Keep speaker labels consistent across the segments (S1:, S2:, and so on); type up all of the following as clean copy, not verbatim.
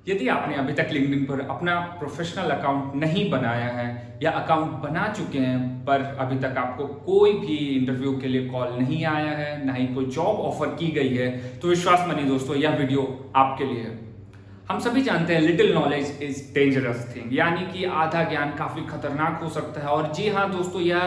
S1: यदि आपने अभी तक लिंक्डइन पर अपना प्रोफेशनल अकाउंट नहीं बनाया है या अकाउंट बना चुके हैं पर अभी तक आपको कोई भी इंटरव्यू के लिए कॉल नहीं आया है, ना ही कोई जॉब ऑफर की गई है, तो विश्वास मानिए दोस्तों, यह वीडियो आपके लिए है। हम सभी जानते हैं little knowledge is dangerous thing, यानी कि आधा ज्ञान काफी खतरनाक हो सकता है। और जी हाँ दोस्तों, यह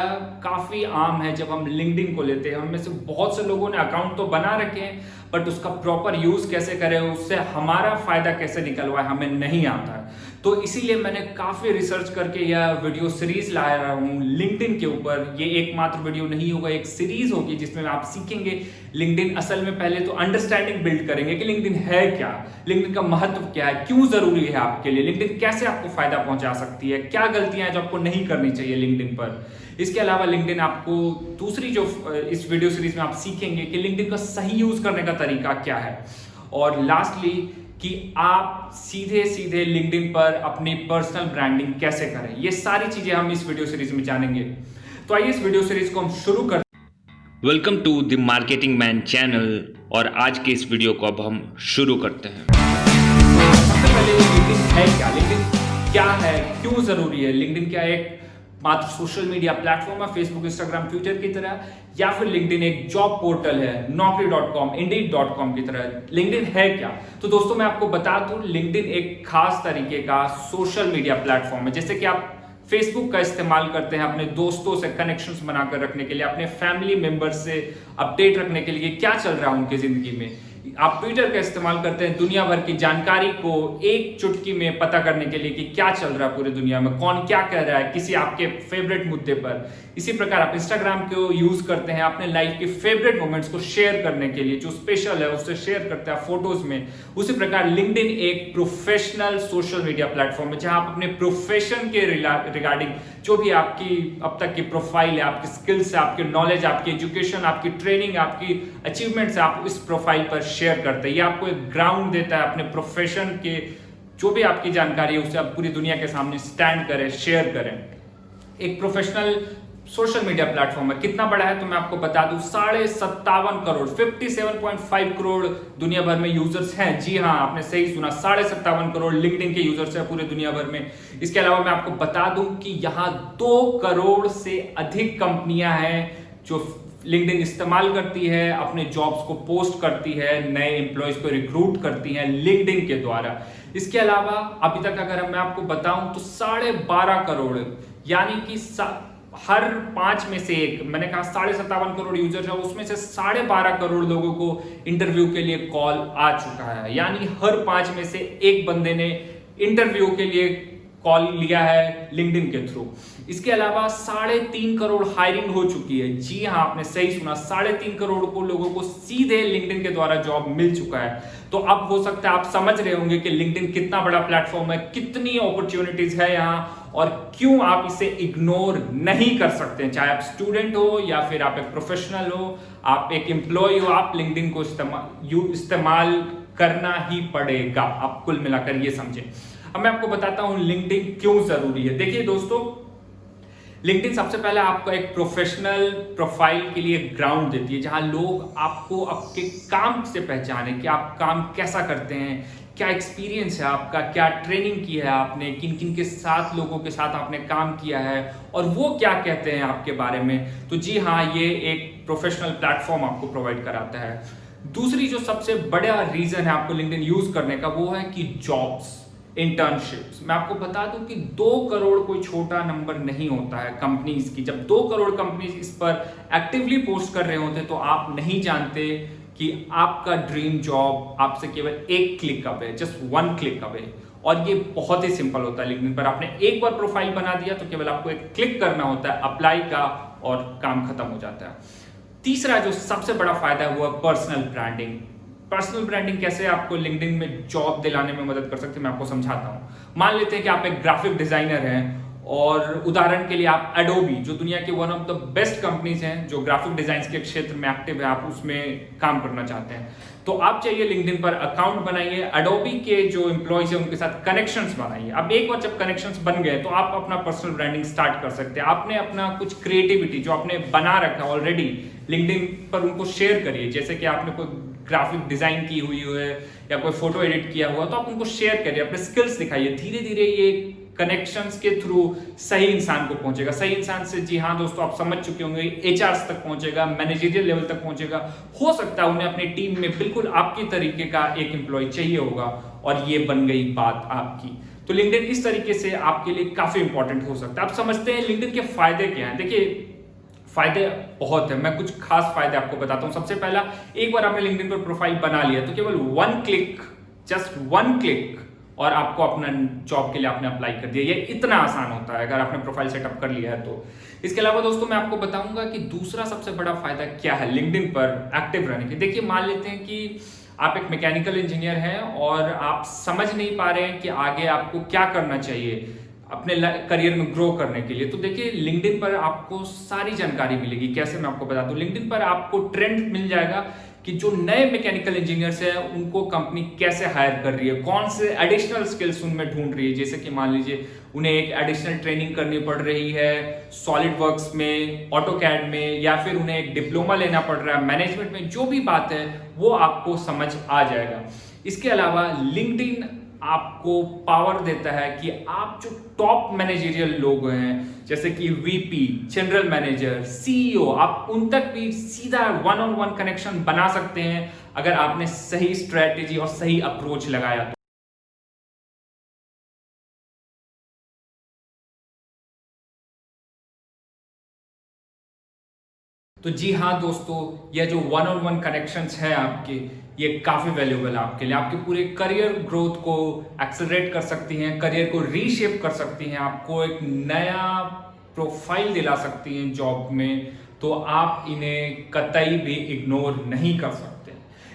S1: काफी आम है जब हम लिंक्डइन को लेते हैं। हम में से बहुत से लोगों ने अकाउंट तो बना रखे हैं, बट उसका प्रॉपर यूज कैसे करें, उससे हमारा फायदा कैसे निकलवाए, हमें नहीं आता है। तो इसीलिए मैंने काफी रिसर्च करके यह वीडियो सीरीज ला रहा हूँ लिंक्डइन के ऊपर। ये एकमात्र वीडियो नहीं होगा, एक सीरीज होगी जिसमें आप सीखेंगे लिंक्डइन। असल में पहले तो अंडरस्टैंडिंग बिल्ड करेंगे कि लिंक्डइन है क्या, लिंक्डइन का महत्व क्या है, क्यों जरूरी है आपके लिए, लिंक्डइन कैसे आपको फायदा पहुंचा सकती है, क्या गलतियां हैं जो आपको नहीं करनी चाहिए लिंक्डइन पर। इसके अलावा लिंक्डइन आपको दूसरी जो इस वीडियो सीरीज में आप सीखेंगे कि लिंक्डइन का सही यूज करने का तरीका क्या है। और लास्टली कि आप सीधे सीधे लिंक्डइन पर अपनी पर्सनल ब्रांडिंग कैसे करें, ये सारी चीजें हम इस वीडियो सीरीज में जानेंगे। तो आइए इस वीडियो सीरीज को हम शुरू करते हैं।
S2: Welcome to the marketing man channel और आज के इस वीडियो को अब हम शुरू करते हैं।
S1: सबसे पहले लिंक्डइन है क्या, लिंक्डइन क्या है, क्यों जरूरी है। लिंक्डइन क्या एक मात्र सोशल मीडिया प्लेटफॉर्म है फेसबुक, इंस्टाग्राम, ट्विटर की तरह, या फिर लिंक्डइन एक जॉब पोर्टल है naukri.com, indeed.com की तरह। लिंक्डइन है क्या, तो दोस्तों मैं आपको बता दूं, लिंक्डइन एक खास तरीके का सोशल मीडिया प्लेटफॉर्म है। जैसे कि आप फेसबुक का इस्तेमाल करते हैं अपने दोस्तों से कनेक्शंस बनाकर रखने के लिए, अपने फैमिली मेंबर्स से अपडेट रखने के लिए क्या चल रहा है उनकी जिंदगी में। आप ट्विटर का इस्तेमाल करते हैं दुनिया भर की जानकारी को एक चुटकी में पता करने के लिए कि क्या चल रहा है पूरी दुनिया में, कौन क्या कह रहा है किसी आपके फेवरेट मुद्दे पर। इसी प्रकार आप इंस्टाग्राम को यूज करते हैं अपने लाइफ के फेवरेट मोमेंट्स को शेयर करने के लिए, जो स्पेशल है उससे शेयर करते हैं फोटोज में। उसी प्रकार लिंक्डइन एक प्रोफेशनल सोशल मीडिया प्लेटफॉर्म है जहां आप अपने प्रोफेशन के रिगार्डिंग जो भी आपकी अब तक की प्रोफाइल है, आपकी स्किल्स है, आपकी नॉलेज, आपकी एजुकेशन, आपकी ट्रेनिंग, आपकी अचीवमेंट्स, आप इस प्रोफाइल पर शेयर करते हैं। ये आपको एक ग्राउंड देता है अपने प्रोफेशन के जो भी आपकी जानकारी है उसे आप पूरी दुनिया के सामने स्टैंड करें, शेयर करें। एक प्रोफेशनल सोशल मीडिया प्लेटफॉर्म है। कितना बड़ा है तो मैं आपको बता दूं, 57.5 करोड़ 57.5 करोड़ दुनिया भर में यूजर्स हैं। जी हाँ, आपने सही सुना, 57.5 करोड़ लिंक्डइन के यूजर्स हैं पूरे दुनिया भर में। इसके अलावा मैं आपको बता दूं कि यहाँ 2 करोड़ से अधिक कंपनियां हैं जो लिंक्डइन इस्तेमाल करती है, अपने जॉब्स को पोस्ट करती है, नए एम्प्लॉयज को रिक्रूट करती है लिंक्डइन के द्वारा। इसके अलावा अभी तक अगर मैं आपको बताऊं तो 12.5 करोड़, यानी कि हर 5 में से एक, मैंने कहा 57.5 करोड़ यूजर है, उसमें से 12.5 करोड़ लोगों को इंटरव्यू के लिए कॉल आ चुका है। यानी हर 5 में से एक बंदे ने इंटरव्यू के लिए कॉल लिया है लिंक्डइन के थ्रू। इसके अलावा 3.5 करोड़ हायरिंग हो चुकी है। जी हाँ, आपने सही सुना, 3.5 करोड़ को लोगों को सीधे लिंक्डइन के द्वारा जॉब मिल चुका है। तो अब हो सकता है आप समझ रहे होंगे कि लिंक्डइन कितना बड़ा प्लेटफॉर्म है, कितनी अपॉर्चुनिटीज है यहाँ, और क्यों आप इसे इग्नोर नहीं कर सकते। चाहे आप स्टूडेंट हो या फिर आप एक प्रोफेशनल हो, आप एक एम्प्लॉय हो, आप लिंक्डइन को इस्तेमाल करना ही पड़ेगा। आप कुल मिलाकर ये समझें। अब मैं आपको बताता हूं लिंक्डइन क्यों जरूरी है। देखिए दोस्तों, लिंक्डइन सबसे पहले आपको एक प्रोफेशनल प्रोफाइल के लिए ग्राउंड देती है जहां लोग आपको आपके काम से पहचाने कि आप काम कैसा करते हैं, क्या एक्सपीरियंस है आपका, क्या ट्रेनिंग की है आपने, किन किन के साथ लोगों के साथ आपने काम किया है और वो क्या कहते हैं आपके बारे में। तो जी हाँ, ये एक प्रोफेशनल प्लेटफॉर्म आपको प्रोवाइड कराता है। दूसरी जो सबसे बड़ा रीजन है आपको लिंक्डइन यूज करने का, वो है कि जॉब्स, इंटर्नशिप्स। मैं आपको बता दूं कि 2 करोड़ कोई छोटा नंबर नहीं होता है कंपनीज की। जब 2 करोड़ कंपनीज इस पर एक्टिवली पोस्ट कर रहे होते तो आप नहीं जानते कि आपका ड्रीम जॉब आपसे केवल एक click away, just 1 click away. और ये बहुत ही सिंपल होता है लिंक्डइन पर। आपने एक बार प्रोफाइल बना दिया तो केवल आपको एक क्लिक करना होता है अप्लाई का और काम खत्म हो जाता है। तीसरा जो सबसे बड़ा फायदा है वो है पर्सनल ब्रांडिंग। पर्सनल ब्रांडिंग कैसे आपको लिंक्डइन में जॉब दिलाने में मदद कर सकती है, मैं आपको समझाता हूं। मान लेते हैं कि आप एक ग्राफिक डिजाइनर हैं और उदाहरण के लिए आप एडोबी, जो दुनिया के one of the best companies हैं जो ग्राफिक डिजाइन के क्षेत्र में एक्टिव है, आप उसमें काम करना चाहते हैं, तो आप चाहिए लिंक्डइन पर अकाउंट बनाइए, एडोबी के जो एम्प्लॉयज हैं उनके साथ कनेक्शंस बनाइए। अब एक बार जब कनेक्शंस बन गए तो आप अपना पर्सनल ब्रांडिंग स्टार्ट कर सकते हैं। आपने अपना कुछ क्रिएटिविटी जो आपने बना रखा है ऑलरेडी लिंक्डइन पर उनको शेयर करिए। जैसे कि आपने कोई ग्राफिक डिजाइन की हुई है या कोई फोटो एडिट किया हुआ, तो आप उनको शेयर करिए, अपने स्किल्स दिखाइए। धीरे धीरे ये कनेक्शंस के थ्रू सही इंसान को पहुंचेगा। सही इंसान से, जी हाँ दोस्तों, आप समझ चुके होंगे, एचआर तक पहुंचेगा, मैनेजरियल लेवल तक पहुंचेगा। हो सकता है उन्हें अपनी टीम में बिल्कुल आपकी तरीके का एक एम्प्लॉय चाहिए होगा, और ये बन गई बात आपकी। तो लिंक्डइन इस तरीके से आपके लिए काफी इंपॉर्टेंट हो सकता है। आप समझते हैं लिंक्डइन के फायदे क्या हैं? देखिए, फायदे बहुत है, मैं कुछ खास फायदे आपको बताता हूं। सबसे पहला, एक बार आपने लिंक्डइन पर प्रोफाइल बना लिया तो केवल one click, just one click, और आपको अपना जॉब के लिए आपने अप्लाई कर दिया। ये इतना आसान होता है अगर आपने प्रोफाइल सेटअप कर लिया है तो। इसके अलावा दोस्तों मैं आपको बताऊंगा कि दूसरा सबसे बड़ा फायदा क्या है लिंक्डइन पर एक्टिव रहने के। देखिए, मान लेते हैं कि आप एक मैकेनिकल इंजीनियर हैं और आप समझ नहीं पा रहे हैं कि आगे आपको क्या करना चाहिए अपने करियर में ग्रो करने के लिए। तो देखिए, लिंक्डइन पर आपको सारी जानकारी मिलेगी। कैसे, मैं आपको बता दूं। लिंक्डइन पर आपको ट्रेंड मिल जाएगा कि जो नए मैकेनिकल इंजीनियर्स हैं उनको कंपनी कैसे हायर कर रही है, कौन से एडिशनल स्किल्स उनमें ढूंढ रही है। जैसे कि मान लीजिए उन्हें एक एडिशनल ट्रेनिंग करनी पड़ रही है सॉलिड वर्क्स में, ऑटोकैड में, या फिर उन्हें एक डिप्लोमा लेना पड़ रहा है मैनेजमेंट में। जो भी बात है वो आपको समझ आ जाएगा। इसके अलावा लिंक्डइन आपको पावर देता है कि आप जो टॉप मैनेजरियल लोग हैं, जैसे कि वीपी, जनरल मैनेजर, सीईओ, आप उन तक भी सीधा वन ऑन वन कनेक्शन बना सकते हैं अगर आपने सही स्ट्रेटेजी और सही अप्रोच लगाया तो। तो जी हाँ दोस्तों, यह जो वन ऑन वन कनेक्शंस हैं आपके, ये काफ़ी वैल्यूबल है आपके लिए। आपके पूरे करियर ग्रोथ को एक्सेलरेट कर सकती हैं, करियर को रीशेप कर सकती हैं, आपको एक नया प्रोफाइल दिला सकती हैं जॉब में। तो आप इन्हें कतई भी इग्नोर नहीं कर सकते।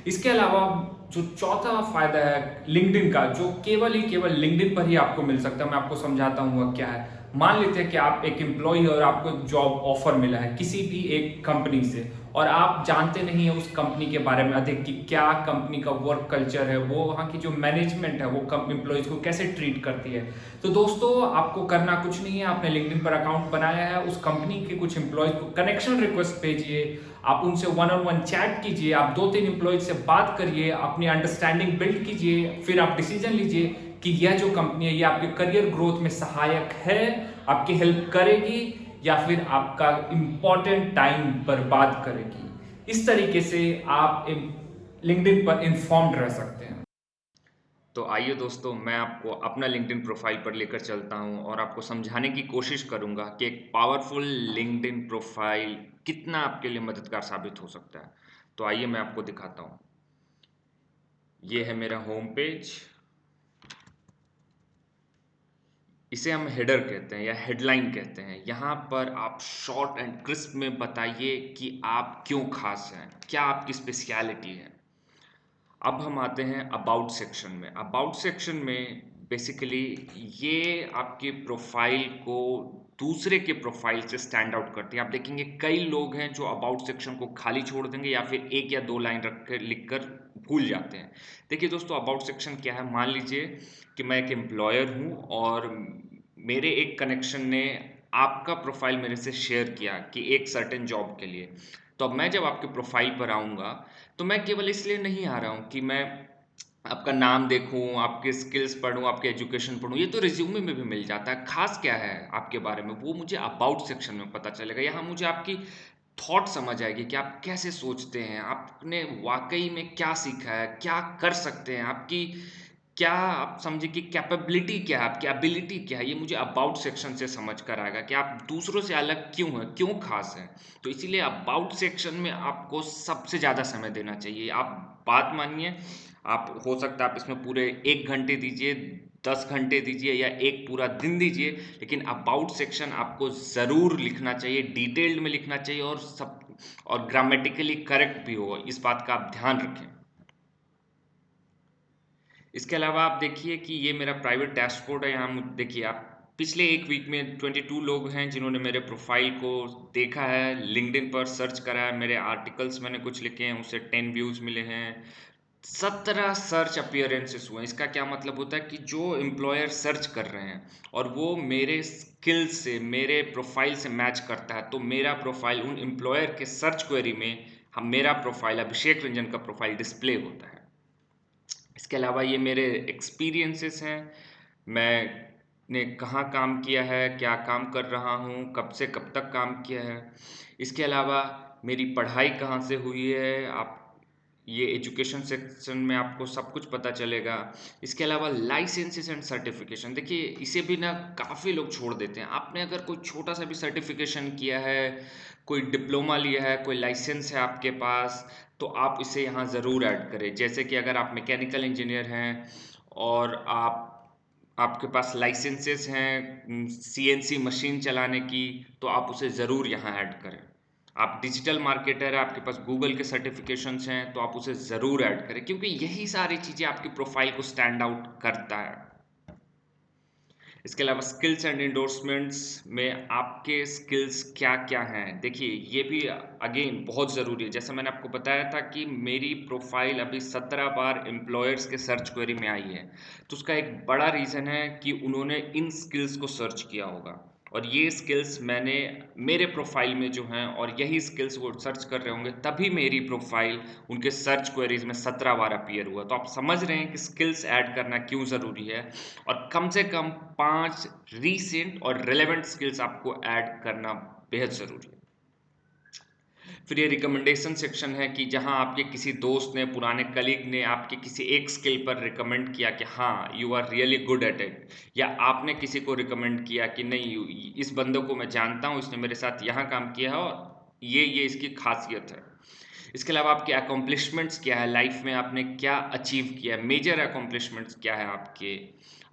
S1: इसके अलावा जो चौथा फायदा है लिंक्डइन का, जो केवल लिंक्डइन पर ही आपको मिल सकता है, मैं आपको समझाता हूँ वह क्या है। मान लेते हैं कि आप एक एम्प्लॉय और आपको एक जॉब ऑफर मिला है किसी भी एक कंपनी से, और आप जानते नहीं है उस कंपनी के बारे में अधिक कि क्या कंपनी का वर्क कल्चर है, वो वहाँ की जो मैनेजमेंट है वो एम्प्लॉयज को कैसे ट्रीट करती है। तो दोस्तों, आपको करना कुछ नहीं है। आपने लिंक्डइन पर अकाउंट बनाया है, उस कंपनी के कुछ एम्प्लॉयज को कनेक्शन रिक्वेस्ट भेजिए, आप उनसे वन ऑन वन चैट कीजिए, आप 2-3 एम्प्लॉयज से बात करिए, अपनी अंडरस्टैंडिंग बिल्ड कीजिए, फिर आप डिसीजन लीजिए कि यह जो कंपनी है ये आपके करियर ग्रोथ में सहायक है, आपकी हेल्प करेगी, या फिर आपका इंपॉर्टेंट टाइम बर्बाद करेगी। इस तरीके से आप लिंक्डइन पर इन्फॉर्म्ड रह सकते हैं।
S2: तो आइए दोस्तों, मैं आपको अपना लिंक्डइन प्रोफाइल पर लेकर चलता हूं और आपको समझाने की कोशिश करूंगा कि एक पावरफुल लिंक्डइन प्रोफाइल कितना आपके लिए मददगार साबित हो सकता है। तो आइए मैं आपको दिखाता हूं। ये है मेरा होम पेज। इसे हम हेडर कहते हैं या हेडलाइन कहते हैं। यहाँ पर आप शॉर्ट एंड क्रिस्प में बताइए कि आप क्यों खास हैं, क्या आपकी स्पेशलिटी है। अब हम आते हैं अबाउट सेक्शन में। अबाउट सेक्शन में बेसिकली ये आपके प्रोफाइल को दूसरे के प्रोफाइल से स्टैंड आउट करती है। आप देखेंगे कई लोग हैं जो अबाउट सेक्शन को खाली छोड़ देंगे या फिर 1 या 2 लाइन रख कर लिख कर भूल जाते हैं। देखिए दोस्तों, अबाउट सेक्शन क्या है। मान लीजिए कि मैं एक एम्प्लॉयर हूँ और मेरे एक कनेक्शन ने आपका प्रोफाइल मेरे से शेयर किया कि एक सर्टेन जॉब के लिए। तो अब मैं जब आपके प्रोफाइल पर आऊँगा तो मैं केवल इसलिए नहीं आ रहा हूँ कि मैं आपका नाम देखूँ, आपके स्किल्स पढूँ, आपके एजुकेशन पढूँ, ये तो रिज्यूमे में भी मिल जाता है। ख़ास क्या है आपके बारे में, वो मुझे अबाउट सेक्शन में पता चलेगा। यहाँ मुझे आपकी थॉट समझ आएगी कि आप कैसे सोचते हैं, आपने वाक़ई में क्या सीखा है, क्या कर सकते हैं, आपकी क्या, आप समझिए कि कैपेबिलिटी क्या है, आपकी एबिलिटी क्या है। ये मुझे अबाउट सेक्शन से समझ कर आएगा कि आप दूसरों से अलग क्यों हैं, क्यों ख़ास हैं। तो इसीलिए अबाउट सेक्शन में आपको सबसे ज़्यादा समय देना चाहिए। आप बात मानिए, आप हो सकता है आप इसमें पूरे 1 घंटे दीजिए, 10 घंटे दीजिए या एक पूरा दिन दीजिए, लेकिन अबाउट सेक्शन आपको ज़रूर लिखना चाहिए, डिटेल्ड में लिखना चाहिए और ग्रामेटिकली करेक्ट भी हो। इस बात का आप ध्यान रखें। इसके अलावा आप देखिए कि ये मेरा प्राइवेट डैशबोर्ड है। यहाँ देखिए, आप पिछले 1 वीक में 22 लोग हैं जिन्होंने मेरे प्रोफाइल को देखा है, लिंक्डइन पर सर्च करा है, मेरे आर्टिकल्स मैंने कुछ लिखे हैं, उससे 10 व्यूज़ मिले हैं, 17 सर्च अपीयरेंसेस हुए हैं। इसका क्या मतलब होता है कि जो एम्प्लॉयर सर्च कर रहे हैं और वो मेरे स्किल से, मेरे प्रोफाइल से मैच करता है, तो मेरा प्रोफाइल उन एम्प्लॉयर के सर्च क्वेरी में मेरा प्रोफाइल, अभिषेक रंजन का प्रोफाइल डिस्प्ले होता है। इसके अलावा ये मेरे एक्सपीरियंसेस हैं, मैंने कहाँ काम किया है, क्या काम कर रहा हूँ, कब से कब तक काम किया है। इसके अलावा मेरी पढ़ाई कहाँ से हुई है, आप ये एजुकेशन सेक्शन में आपको सब कुछ पता चलेगा। इसके अलावा लाइसेंसेस एंड सर्टिफिकेशन, देखिए इसे भी ना काफ़ी लोग छोड़ देते हैं। आपने अगर कोई छोटा सा भी सर्टिफिकेशन किया है, कोई डिप्लोमा लिया है, कोई लाइसेंस है आपके पास, तो आप इसे यहाँ ज़रूर ऐड करें। जैसे कि अगर आप मैकेनिकल इंजीनियर हैं और आपके पास लाइसेंसेस हैं सीएनसी मशीन चलाने की, तो आप उसे ज़रूर यहाँ ऐड करें। आप डिजिटल मार्केटर हैं, आपके पास गूगल के सर्टिफिकेशंस हैं, तो आप उसे ज़रूर ऐड करें, क्योंकि यही सारी चीज़ें आपकी प्रोफाइल को स्टैंड आउट करता है। इसके अलावा स्किल्स एंड इंडोर्समेंट्स में आपके स्किल्स क्या क्या हैं, देखिए ये भी अगेन बहुत ज़रूरी है। जैसा मैंने आपको बताया था कि मेरी प्रोफाइल अभी 17 बार एम्प्लॉयर्स के सर्च क्वेरी में आई है, तो उसका एक बड़ा रीज़न है कि उन्होंने इन स्किल्स को सर्च किया होगा, और ये स्किल्स मैंने मेरे प्रोफाइल में जो हैं, और यही स्किल्स वो सर्च कर रहे होंगे, तभी मेरी प्रोफाइल उनके सर्च क्वेरीज में 17 बार अपीयर हुआ। तो आप समझ रहे हैं कि स्किल्स ऐड करना क्यों ज़रूरी है, और कम से कम 5 रीसेंट और रेलेवेंट स्किल्स आपको ऐड करना बेहद ज़रूरी है। फिर ये रिकमेंडेशन सेक्शन है कि जहां आपके किसी दोस्त ने, पुराने कलीग ने आपके किसी एक स्किल पर रिकमेंड किया कि हाँ you are really good at it, या आपने किसी को रिकमेंड किया कि नहीं इस बंदे को मैं जानता हूँ, इसने मेरे साथ यहाँ काम किया है और ये इसकी खासियत है। इसके अलावा आपके अकॉम्प्लिशमेंट्स क्या है, लाइफ में आपने क्या अचीव किया है, मेजर अकॉम्प्लिशमेंट्स क्या है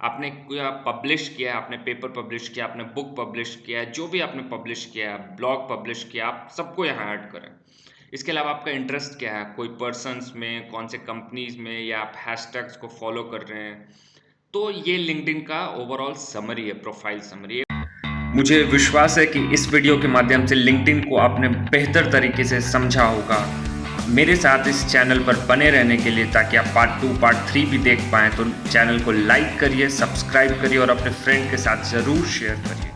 S2: आपने क्या पब्लिश किया है, आपने पेपर पब्लिश किया, आपने बुक पब्लिश किया है, जो भी आपने पब्लिश किया है, ब्लॉग पब्लिश किया, आप सबको यहाँ ऐड करें। इसके अलावा आपका इंटरेस्ट क्या है, कोई पर्सन्स में, कौन से कंपनीज में, या आप हैशटैग्स को फॉलो कर रहे हैं। तो ये लिंक्डइन का ओवरऑल समरी है, प्रोफाइल समरी है। मुझे विश्वास है कि इस वीडियो के माध्यम से लिंक्डइन को आपने बेहतर तरीके से समझा होगा। मेरे साथ इस चैनल पर बने रहने के लिए, ताकि आप पार्ट 2, पार्ट 3 भी देख पाएँ, तो चैनल को लाइक करिए, सब्सक्राइब करिए और अपने फ्रेंड के साथ ज़रूर शेयर करिए।